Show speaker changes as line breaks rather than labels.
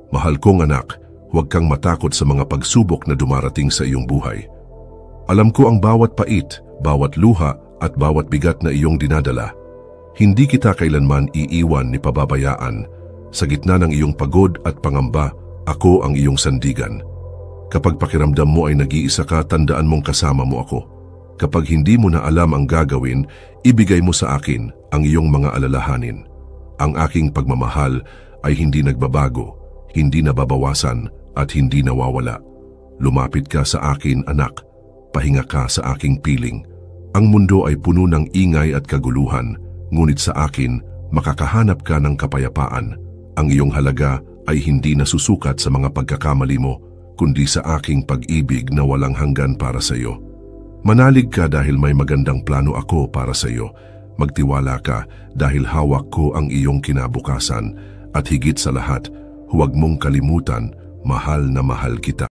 Mahal kong anak, huwag kang matakot sa mga pagsubok na dumarating sa iyong buhay. Alam ko ang bawat pait, bawat luha at bawat bigat na iyong dinadala. Hindi kita kailanman iiwan ni pababayaan. Sa gitna ng iyong pagod at pangamba, ako ang iyong sandigan. Kapag pakiramdam mo ay nag-iisa ka, tandaan mong kasama mo ako. Kapag hindi mo na alam ang gagawin, ibigay mo sa akin ang iyong mga alalahanin. Ang aking pagmamahal ay hindi nagbabago, hindi nababawasan at hindi nawawala. Lumapit ka sa akin, anak. Pahinga ka sa aking piling. Ang mundo ay puno ng ingay at kaguluhan, ngunit sa akin, makakahanap ka ng kapayapaan. Ang iyong halaga ay hindi nasusukat sa mga pagkakamali mo, kundi sa aking pag-ibig na walang hanggan para sa iyo. Manalig ka dahil may magandang plano ako para sa iyo. Magtiwala ka dahil hawak ko ang iyong kinabukasan. At higit sa lahat, huwag mong kalimutan, mahal na mahal kita.